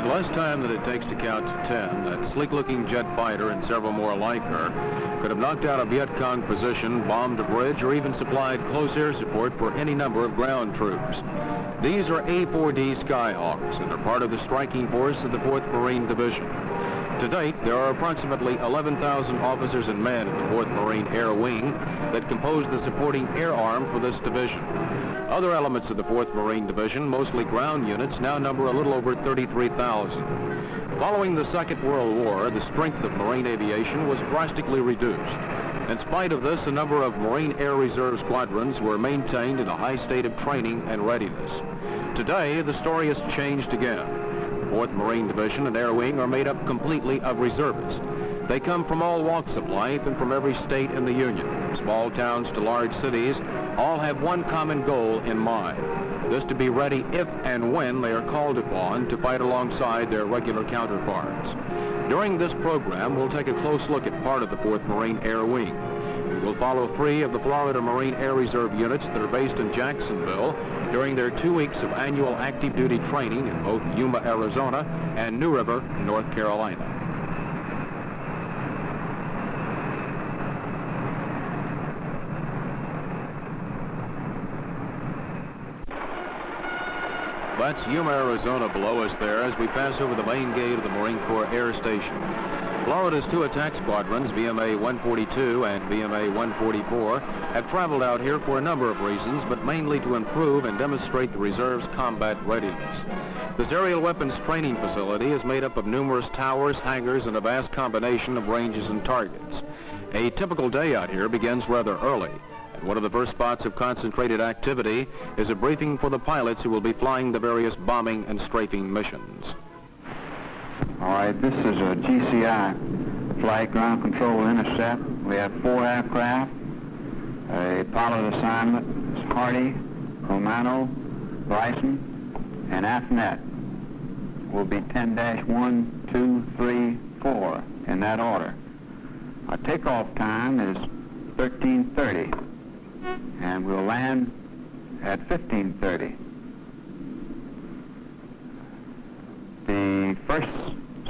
less time than it takes to count to 10, that sleek-looking jet fighter and several more like her could have knocked out a Viet Cong position, bombed a bridge, or even supplied close air support for any number of ground troops. These are A4D Skyhawks and are part of the striking force of the 4th Marine Division. To date, there are approximately 11,000 officers and men in the 4th Marine Air Wing that compose the supporting air arm for this division. Other elements of the 4th Marine Division, mostly ground units, now number a little over 33,000. Following the Second World War, the strength of Marine aviation was drastically reduced. In spite of this, a number of Marine Air Reserve squadrons were maintained in a high state of training and readiness. Today, the story has changed again. The 4th Marine Division and Air Wing are made up completely of reservists. They come from all walks of life and from every state in the Union. Small towns to large cities, all have one common goal in mind. This to be ready if and when they are called upon to fight alongside their regular counterparts. During this program, we'll take a close look at part of the 4th Marine Air Wing. We will follow 3 of the Florida Marine Air Reserve units that are based in Jacksonville during their 2 weeks of annual active duty training in both Yuma, Arizona and New River, North Carolina. That's Yuma, Arizona below us there as we pass over the main gate of the Marine Corps Air Station. Florida's 2 attack squadrons, VMA 142 and VMA 144, have traveled out here for a number of reasons, but mainly to improve and demonstrate the reserve's combat readiness. This aerial weapons training facility is made up of numerous towers, hangars, and a vast combination of ranges and targets. A typical day out here begins rather early. One of the first spots of concentrated activity is a briefing for the pilots who will be flying the various bombing and strafing missions. All right, this is a GCI, Flight Ground Control Intercept. We have 4 aircraft. A pilot assignment is Hardy, Romano, Bryson, and AFNet. Will be 10-1, 2, 3, 4 in that order. Our takeoff time is 13:30. And we'll land at 15:30. The first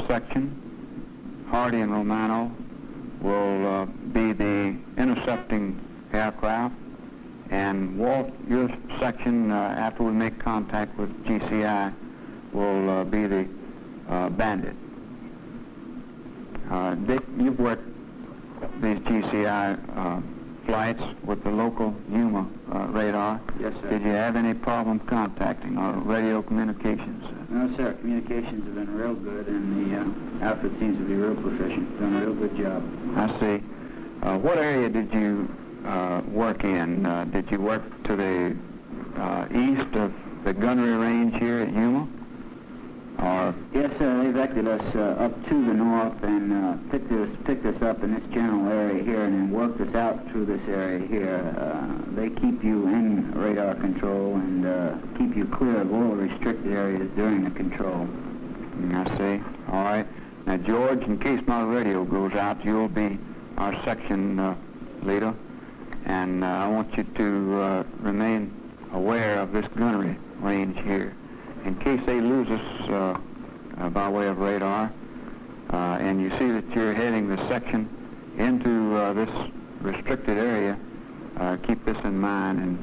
section, Hardy and Romano, will be the intercepting aircraft, and Walt, your section, after we make contact with GCI, will be the bandit. Dick, you've worked these GCI flights with the local Yuma radar. Yes, sir. Did you have any problem contacting or radio communications? No, sir. Communications have been real good, and the outfit seems to be real proficient. Done a real good job. I see. What area did you work in? Did you work to the east of the gunnery range here at Yuma? Or? Yes, sir. They vectored us up to the north and picked us up in this general area here and then worked us out through this area here. They keep you in radar control and keep you clear of all restricted areas during the control. I see. All right. Now, George, in case my radio goes out, you'll be our section leader, and I want you to remain aware of this gunnery range here. In case they lose us by way of radar, and you see that you're heading the section into this restricted area, keep this in mind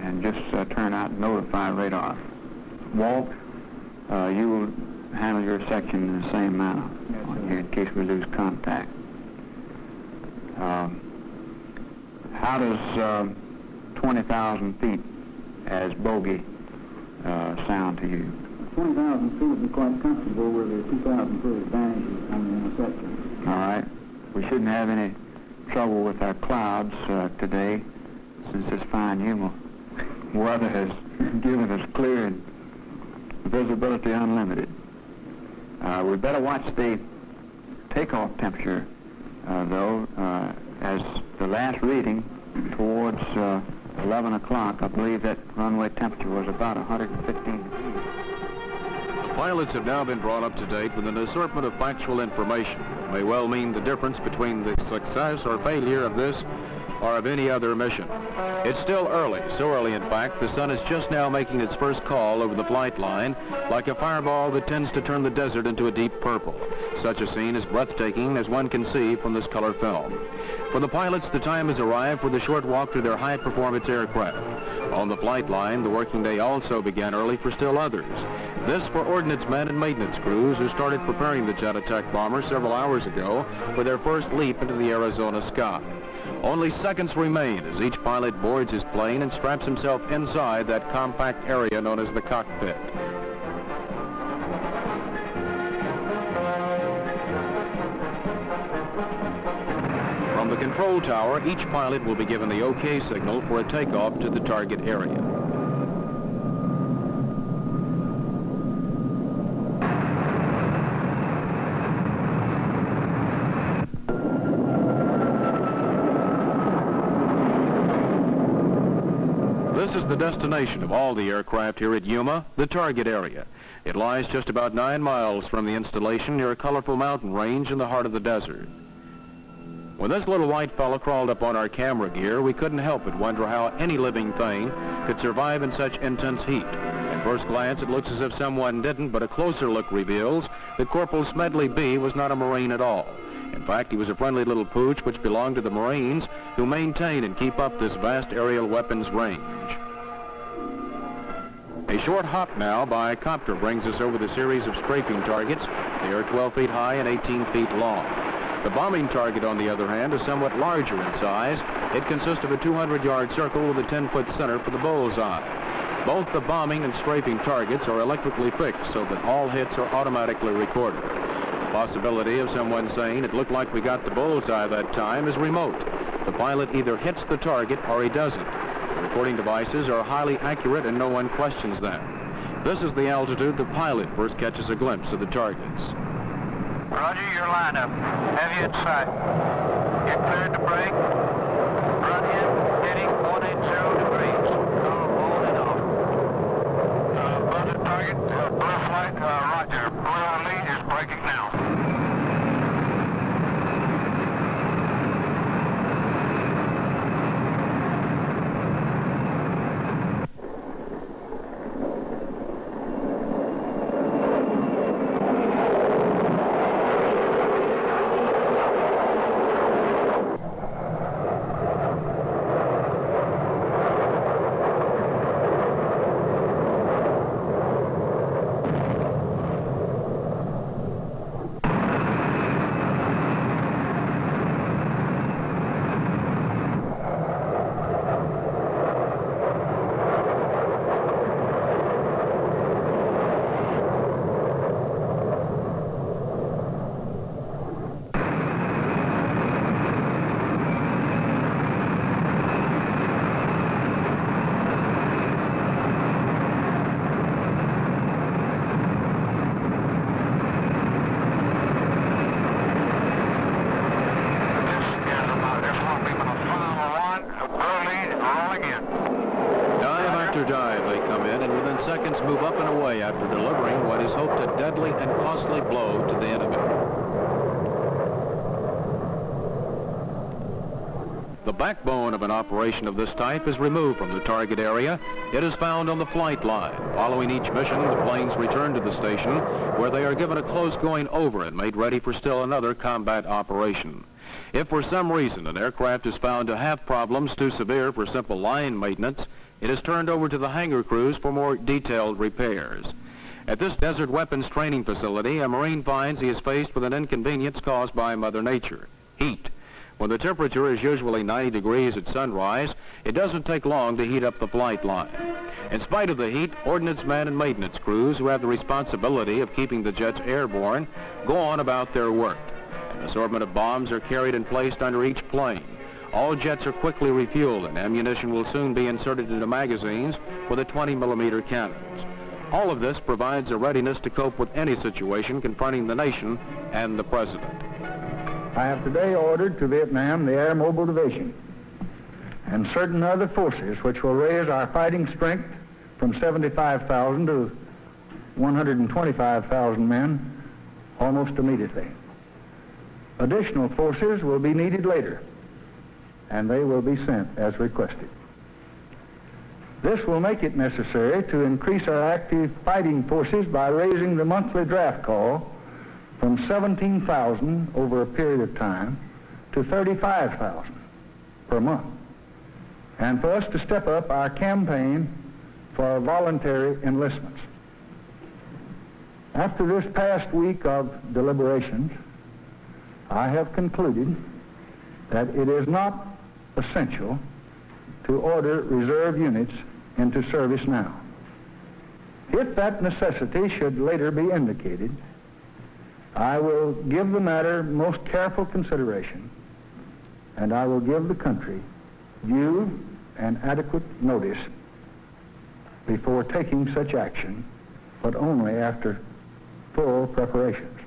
and just turn out and notify radar. Walt, you will handle your section in the same manner. Yes, here in case we lose contact. How does 20,000 feet as bogey sound to you? 20,000 feet would be quite comfortable with a 2,000 foot advantage on the interception. All right. We shouldn't have any trouble with our clouds today, since this fine Yuma weather has given us clear and visibility unlimited. We better watch the takeoff temperature, though, as the last reading towards 11 o'clock, I believe that runway temperature was about 115 degrees. Pilots have now been brought up to date with an assortment of factual information that may well mean the difference between the success or failure of this or of any other mission. It's still early, so early in fact, the sun is just now making its first call over the flight line, like a fireball that tends to turn the desert into a deep purple. Such a scene is breathtaking, as one can see from this color film. For the pilots, the time has arrived for the short walk to their high-performance aircraft. On the flight line, the working day also began early for still others. This for ordnance men and maintenance crews who started preparing the jet attack bomber several hours ago for their first leap into the Arizona sky. Only seconds remain as each pilot boards his plane and straps himself inside that compact area known as the cockpit. From the control tower, each pilot will be given the OK signal for a takeoff to the target area. This is the destination of all the aircraft here at Yuma, the target area. It lies just about 9 miles from the installation near a colorful mountain range in the heart of the desert. When this little white fella crawled up on our camera gear, we couldn't help but wonder how any living thing could survive in such intense heat. At first glance, it looks as if someone didn't, but a closer look reveals that Corporal Smedley B. was not a Marine at all. In fact, he was a friendly little pooch which belonged to the Marines, who maintain and keep up this vast aerial weapons range. A short hop now by a copter brings us over the series of scraping targets. They are 12 feet high and 18 feet long. The bombing target, on the other hand, is somewhat larger in size. It consists of a 200-yard circle with a 10-foot center for the bullseye. Both the bombing and strafing targets are electrically fixed so that all hits are automatically recorded. The possibility of someone saying it looked like we got the bullseye that time is remote. The pilot either hits the target or he doesn't. The recording devices are highly accurate and no one questions that. This is the altitude the pilot first catches a glimpse of the targets. Roger, your lineup. Have you in sight. Get cleared to break. Run in, heading 180 degrees. On and off. Budget target, blue flight, roger. Blue on lead is breaking now. Move up and away after delivering what is hoped a deadly and costly blow to the enemy. The backbone of an operation of this type is removed from the target area. It is found on the flight line. Following each mission, the planes return to the station where they are given a close going over and made ready for still another combat operation. If for some reason an aircraft is found to have problems too severe for simple line maintenance, it is turned over to the hangar crews for more detailed repairs. At this desert weapons training facility, a Marine finds he is faced with an inconvenience caused by Mother Nature: heat. When the temperature is usually 90 degrees at sunrise, it doesn't take long to heat up the flight line. In spite of the heat, ordnance men and maintenance crews who have the responsibility of keeping the jets airborne go on about their work. An assortment of bombs are carried and placed under each plane. All jets are quickly refueled and ammunition will soon be inserted into magazines with a 20mm cannons. All of this provides a readiness to cope with any situation confronting the nation and the President. I have today ordered to Vietnam the Air Mobile Division and certain other forces which will raise our fighting strength from 75,000 to 125,000 men almost immediately. Additional forces will be needed later, and they will be sent as requested. This will make it necessary to increase our active fighting forces by raising the monthly draft call from 17,000 over a period of time to 35,000 per month, and for us to step up our campaign for voluntary enlistments. After this past week of deliberations, I have concluded that it is not essential to order reserve units into service now. If that necessity should later be indicated, I will give the matter most careful consideration, and I will give the country due and adequate notice before taking such action, but only after full preparations.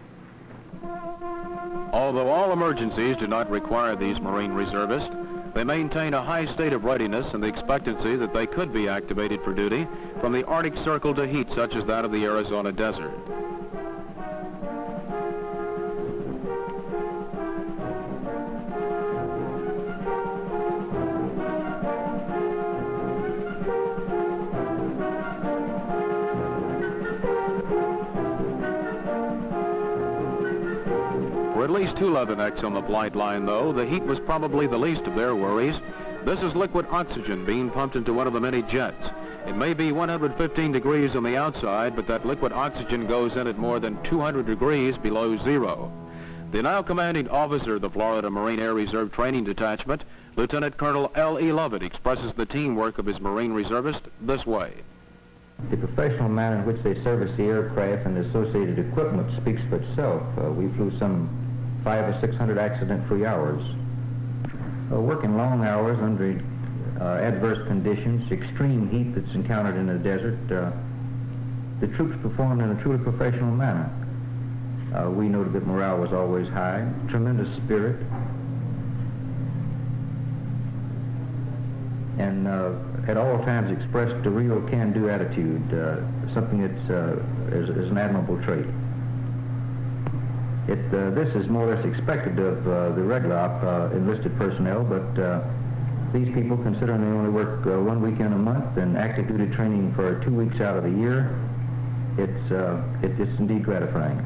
Although all emergencies do not require these Marine reservists, they maintain a high state of readiness and the expectancy that they could be activated for duty from the Arctic Circle to heat such as that of the Arizona desert. For at least 2 Leathernecks on the flight line, though, the heat was probably the least of their worries. This is liquid oxygen being pumped into one of the many jets. It may be 115 degrees on the outside, but that liquid oxygen goes in at more than 200 degrees below zero. The now commanding officer of the Florida Marine Air Reserve Training Detachment, Lieutenant Colonel L.E. Lovett, expresses the teamwork of his Marine reservists this way. The professional manner in which they service the aircraft and the associated equipment speaks for itself. We flew some 500 or 600 accident-free hours. Working long hours under adverse conditions, extreme heat that's encountered in the desert, the troops performed in a truly professional manner. We noted that morale was always high, tremendous spirit, and at all times expressed a real can-do attitude, something that is an admirable trait. This is more or less expected of the regular enlisted personnel, but these people, considering they only work 1 weekend a month and active duty training for 2 weeks out of the year, it's indeed gratifying.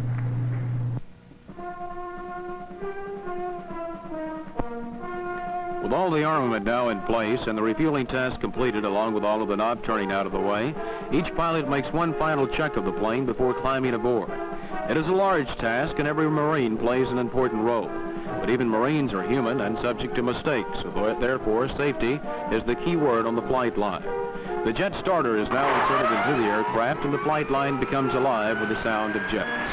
With all the armament now in place and the refueling task completed along with all of the knob turning out of the way, each pilot makes one final check of the plane before climbing aboard. It is a large task and every Marine plays an important role. But even Marines are human and subject to mistakes, so therefore safety is the key word on the flight line. The jet starter is now inserted into the aircraft and the flight line becomes alive with the sound of jets.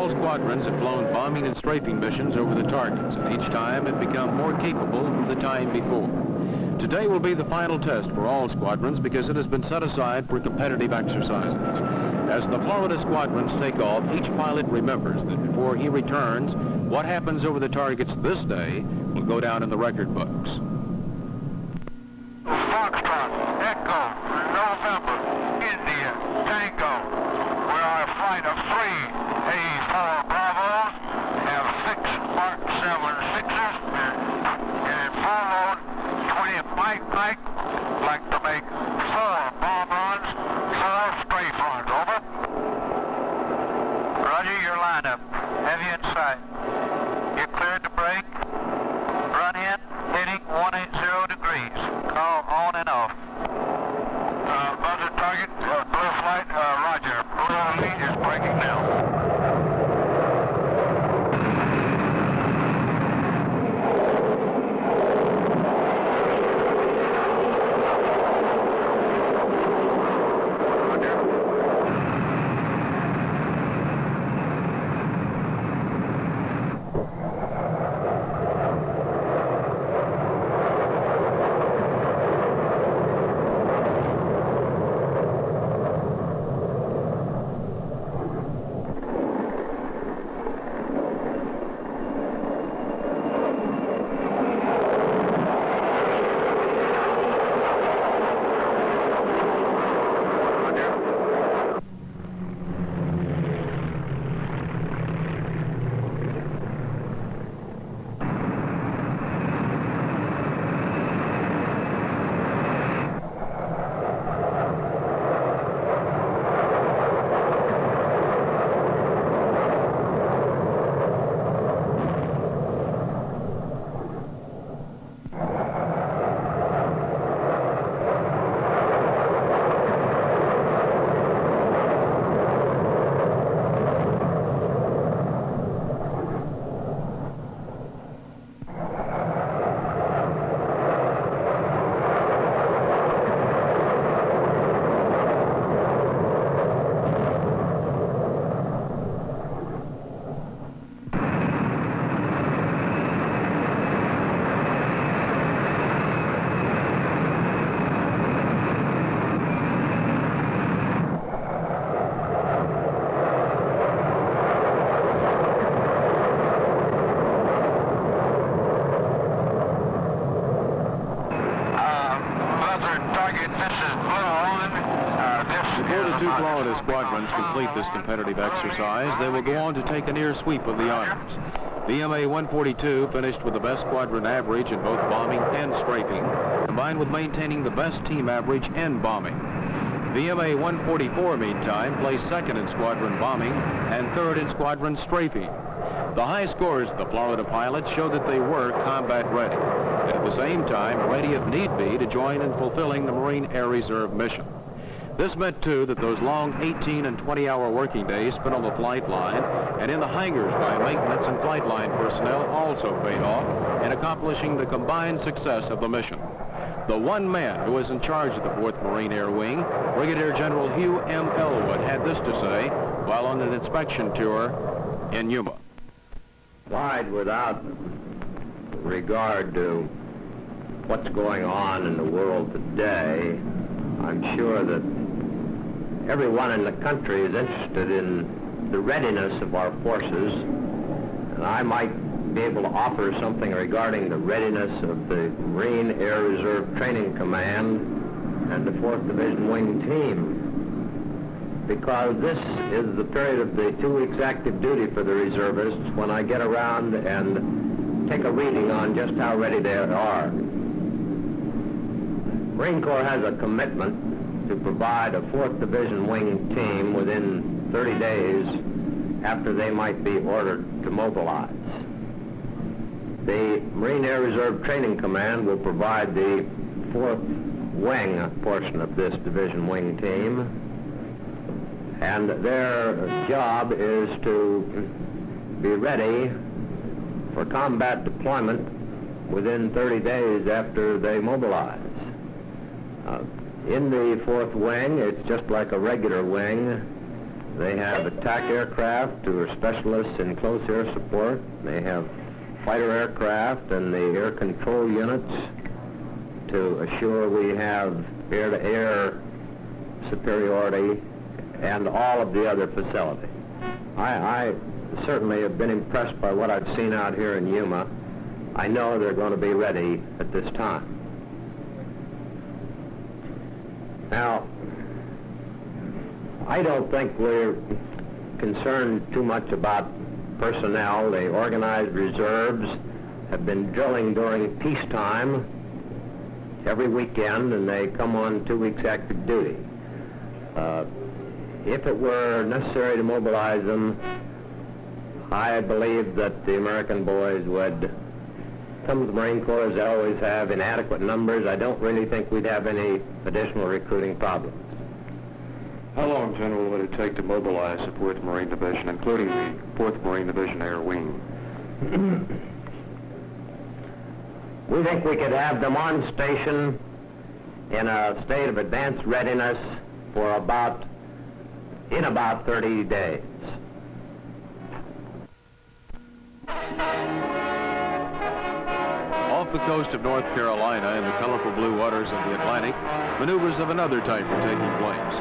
Squadrons have flown bombing and strafing missions over the targets, and each time have become more capable than the time before. Today will be the final test for all squadrons because it has been set aside for competitive exercises. As the Florida squadrons take off, each pilot remembers that before he returns, what happens over the targets this day will go down in the record books. Foxtrot, Echo, November, India, Tango. We are a flight of 3 A4 Bravos, have 6 Mark 7.6s, and full load 20 Mike, like to make 4 bomb runs, 4 strafe runs, over. Roger, your lineup, have you in sight. You're cleared to break, run in, heading 180 degrees, call on and off. Buzzer target, blue flight, roger, blue lead is breaking now. Florida squadrons complete this competitive exercise, they will go on to take a near sweep of the honors. VMA 142 finished with the best squadron average in both bombing and strafing, combined with maintaining the best team average in bombing. VMA 144, meantime, placed second in squadron bombing and third in squadron strafing. The high scores of the Florida pilots show that they were combat ready, and at the same time ready if need be to join in fulfilling the Marine Air Reserve mission. This meant, too, that those long 18 and 20-hour working days spent on the flight line and in the hangars by maintenance and flight line personnel also paid off in accomplishing the combined success of the mission. The one man who was in charge of the 4th Marine Air Wing, Brigadier General Hugh M. Elwood, had this to say while on an inspection tour in Yuma. Applied without regard to what's going on in the world today, I'm sure that everyone in the country is interested in the readiness of our forces, and I might be able to offer something regarding the readiness of the Marine Air Reserve Training Command and the 4th Division Wing Team, because this is the period of the 2 weeks active duty for the reservists when I get around and take a reading on just how ready they are. Marine Corps has a commitment to provide a 4th Division Wing team within 30 days after they might be ordered to mobilize. The Marine Air Reserve Training Command will provide the 4th Wing portion of this Division Wing team, and their job is to be ready for combat deployment within 30 days after they mobilize. In the 4th Wing, it's just like a regular wing. They have attack aircraft who are specialists in close air support. They have fighter aircraft and the air control units to assure we have air-to-air superiority and all of the other facilities. I certainly have been impressed by what I've seen out here in Yuma. I know they're going to be ready at this time. Now, I don't think we're concerned too much about personnel. The organized reserves have been drilling during peacetime every weekend, and they come on 2 weeks active duty. If it were necessary to mobilize them, I believe that the American boys would come to the Marine Corps, as they always have, in adequate numbers. I don't really think we'd have any additional recruiting problems. How long, General, would it take to mobilize the 4th Marine Division, including the 4th Marine Division Air Wing? We think we could have them on station in a state of advanced readiness for about 30 days. Off the coast of North Carolina in the colorful blue waters of the Atlantic, maneuvers of another type are taking place.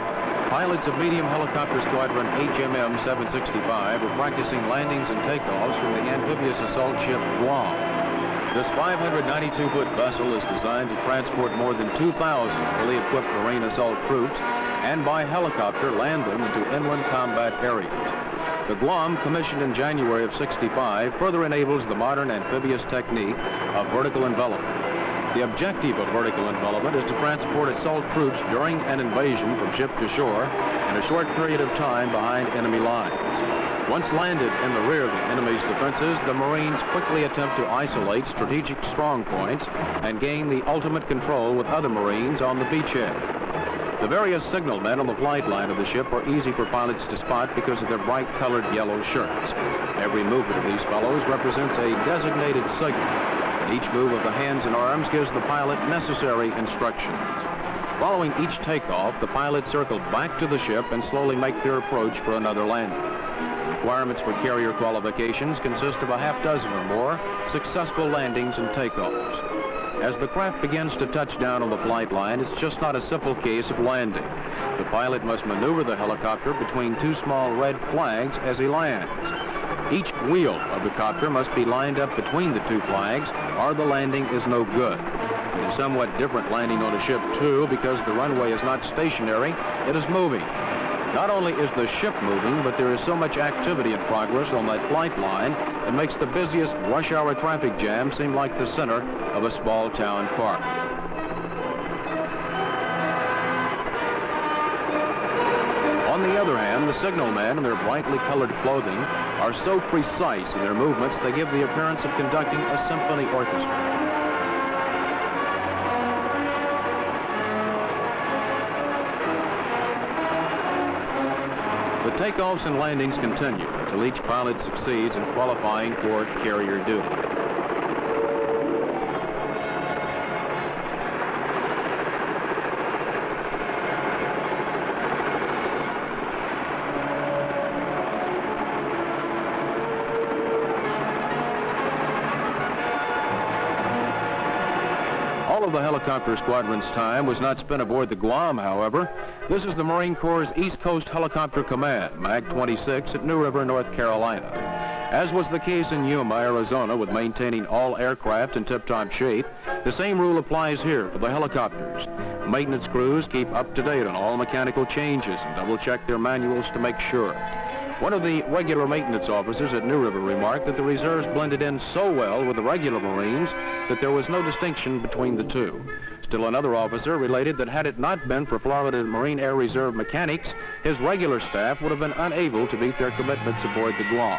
Pilots of medium helicopter squadron HMM 765 are practicing landings and takeoffs from the amphibious assault ship Guam. This 592-foot vessel is designed to transport more than 2,000 fully equipped Marine assault troops and by helicopter land them into inland combat areas. The Guam, commissioned in January of '65, further enables the modern amphibious technique of vertical envelopment. The objective of vertical envelopment is to transport assault troops during an invasion from ship to shore in a short period of time behind enemy lines. Once landed in the rear of the enemy's defenses, the Marines quickly attempt to isolate strategic strong points and gain the ultimate control with other Marines on the beachhead. The various signalmen on the flight line of the ship are easy for pilots to spot because of their bright-colored yellow shirts. Every movement of these fellows represents a designated signal, and each move of the hands and arms gives the pilot necessary instructions. Following each takeoff, the pilots circle back to the ship and slowly make their approach for another landing. Requirements for carrier qualifications consist of a half dozen or more successful landings and takeoffs. As the craft begins to touch down on the flight line, it's just not a simple case of landing. The pilot must maneuver the helicopter between two small red flags as he lands. Each wheel of the copter must be lined up between the two flags, or the landing is no good. It is somewhat different landing on a ship, too, because the runway is not stationary, it is moving. Not only is the ship moving, but there is so much activity in progress on that flight line that makes the busiest rush hour traffic jam seem like the center of a small town park. On the other hand, the signalmen in their brightly colored clothing are so precise in their movements they give the appearance of conducting a symphony orchestra. The takeoffs and landings continue until each pilot succeeds in qualifying for carrier duty. All of the helicopter squadron's time was not spent aboard the Guam, however. This is the Marine Corps' East Coast Helicopter Command, MAG 26 at New River, North Carolina. As was the case in Yuma, Arizona, with maintaining all aircraft in tip-top shape, the same rule applies here for the helicopters. Maintenance crews keep up to date on all mechanical changes and double-check their manuals to make sure. One of the regular maintenance officers at New River remarked that the reserves blended in so well with the regular Marines that there was no distinction between the two. Still another officer related that had it not been for Florida Marine Air Reserve mechanics, his regular staff would have been unable to meet their commitments aboard the Guam.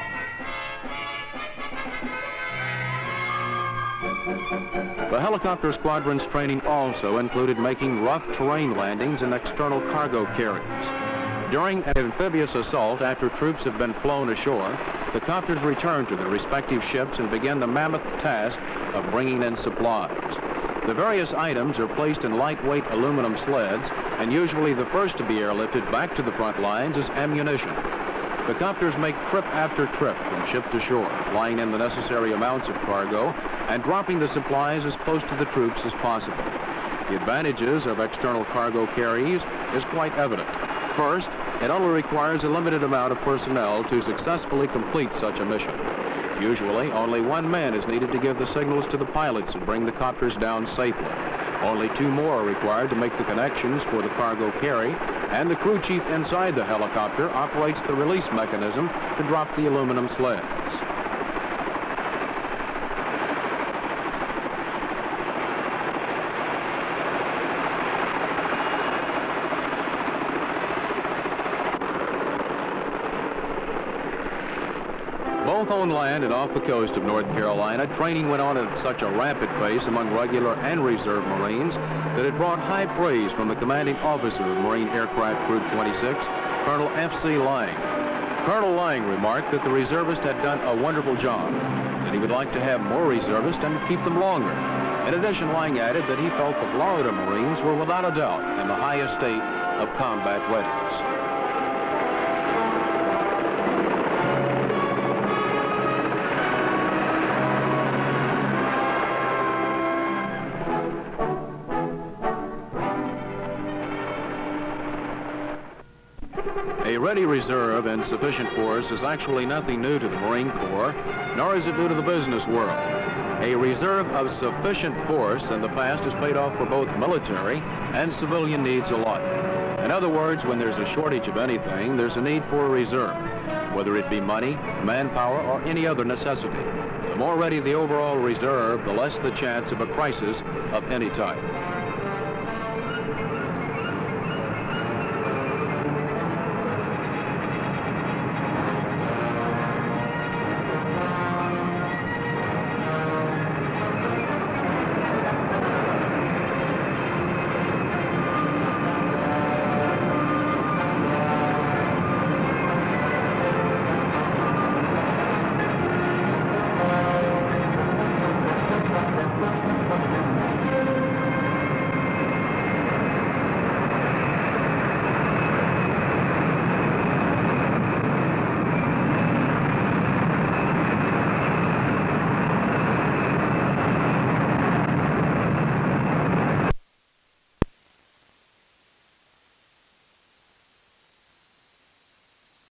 The helicopter squadron's training also included making rough terrain landings in external cargo carriers. During an amphibious assault, after troops have been flown ashore, the copters return to their respective ships and begin the mammoth task of bringing in supplies. The various items are placed in lightweight aluminum sleds, and usually the first to be airlifted back to the front lines is ammunition. The copters make trip after trip from ship to shore, flying in the necessary amounts of cargo and dropping the supplies as close to the troops as possible. The advantages of external cargo carriers is quite evident. First, it only requires a limited amount of personnel to successfully complete such a mission. Usually, only one man is needed to give the signals to the pilots and bring the copters down safely. Only two more are required to make the connections for the cargo carry, and the crew chief inside the helicopter operates the release mechanism to drop the aluminum sleds. Both on land and off the coast of North Carolina, training went on at such a rapid pace among regular and reserve Marines that it brought high praise from the commanding officer of Marine Aircraft Group 26, Colonel F.C. Lang. Colonel Lang remarked that the reservists had done a wonderful job, that he would like to have more reservists and keep them longer. In addition, Lang added that he felt the Florida Marines were without a doubt in the highest state of combat readiness. A ready reserve and sufficient force is actually nothing new to the Marine Corps, nor is it new to the business world. A reserve of sufficient force in the past has paid off for both military and civilian needs alike. In other words, when there's a shortage of anything, there's a need for a reserve, whether it be money, manpower, or any other necessity. The more ready the overall reserve, the less the chance of a crisis of any type.